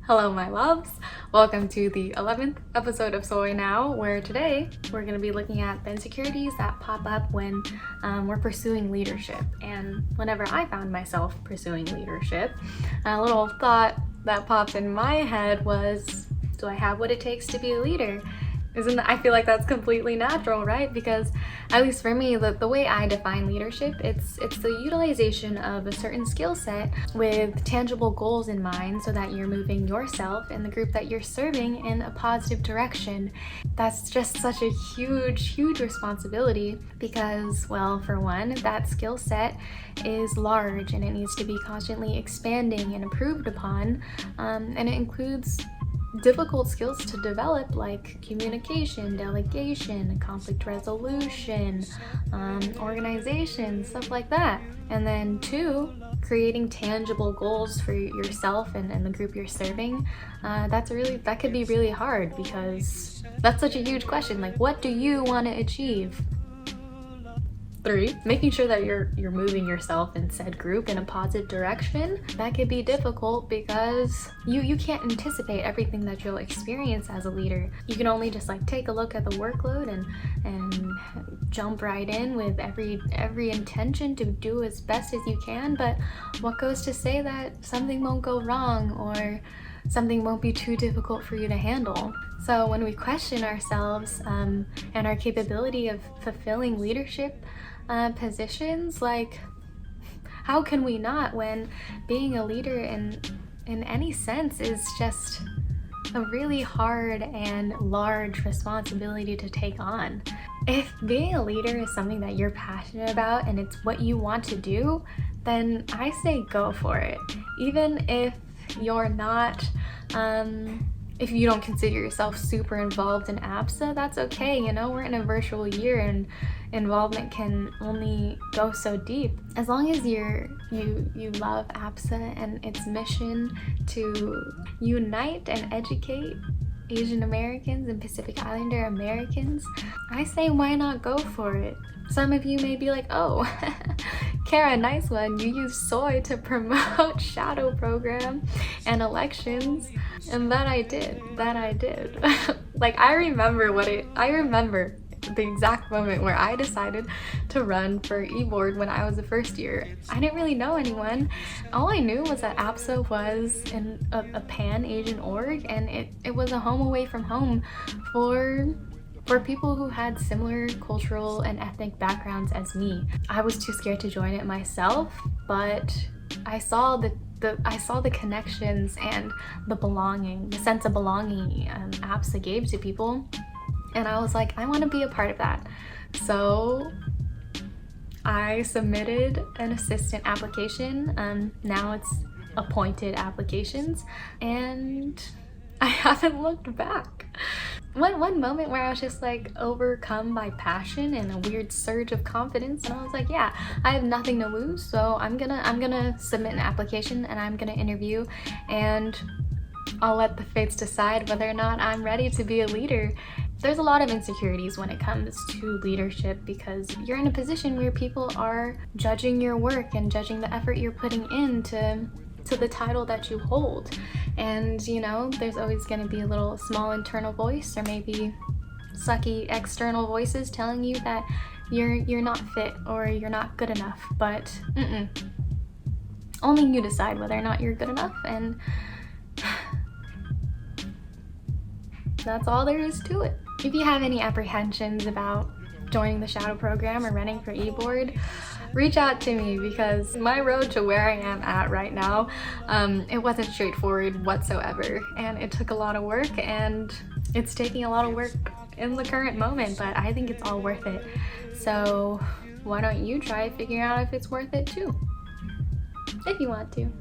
Hello my loves, welcome to the 11th episode of Soy Now, where today we're going to be looking at the insecurities that pop up when we're pursuing leadership. And whenever I found myself pursuing leadership, a little thought that popped in my head was, do I have what it takes to be a leader? I feel like that's completely natural, right? Because at least for me, the way I define leadership, it's the utilization of a certain skill set with tangible goals in mind so that you're moving yourself and the group that you're serving in a positive direction. That's just such a huge responsibility because, well, for one, that skill set is large and it needs to be constantly expanding and improved upon, and it includes difficult skills to develop like communication, delegation, conflict resolution, organization, stuff like that. And then two, creating tangible goals for yourself and the group you're serving. That could be really hard because that's such a huge question. Like, what do you want to achieve? 3, making sure that you're moving yourself and said group in a positive direction. That could be difficult because you can't anticipate everything that you'll experience as a leader. You can only just like take a look at the workload and jump right in with every intention to do as best as you can, but what goes to say that something won't go wrong or something won't be too difficult for you to handle? So when we question ourselves and our capability of fulfilling leadership positions, like how can we not, when being a leader in any sense is just a really hard and large responsibility to take on. If being a leader is something that you're passionate about and it's what you want to do, then I say go for it. Even if you're not if you don't consider yourself super involved in APSA, that's okay. You know, we're in a virtual year and involvement can only go so deep. As long as you love APSA and its mission to unite and educate Asian Americans and Pacific Islander Americans, I say why not go for it? Some of you may be like, oh, Kara, nice one. You use soy to promote shadow program and elections. And that I did. Like, I remember the exact moment where I decided to run for e-board when I was a first year. I didn't really know anyone. All I knew was that APSA was a pan-Asian org, and it was a home away from home for people who had similar cultural and ethnic backgrounds as me. I was too scared to join it myself, but I saw the connections and the sense of belonging APSA gave to people, and I was like, I want to be a part of that. So I submitted an assistant application. Now it's appointed applications, and I haven't looked back. One moment where I was just like overcome by passion and a weird surge of confidence, and I was like, yeah, I have nothing to lose, so I'm gonna submit an application and I'm gonna interview, and I'll let the fates decide whether or not I'm ready to be a leader. There's a lot of insecurities when it comes to leadership because you're in a position where people are judging your work and judging the effort you're putting into the title that you hold. And you know, there's always going to be a little small internal voice or maybe sucky external voices telling you that you're not fit or you're not good enough, but only you decide whether or not you're good enough, and that's all there is to it. If you have any apprehensions about joining the shadow program or running for e-board, reach out to me, because my road to where I am at right now, it wasn't straightforward whatsoever, and it took a lot of work, and it's taking a lot of work in the current moment, but I think it's all worth it. So why don't you try figuring out if it's worth it too, if you want to.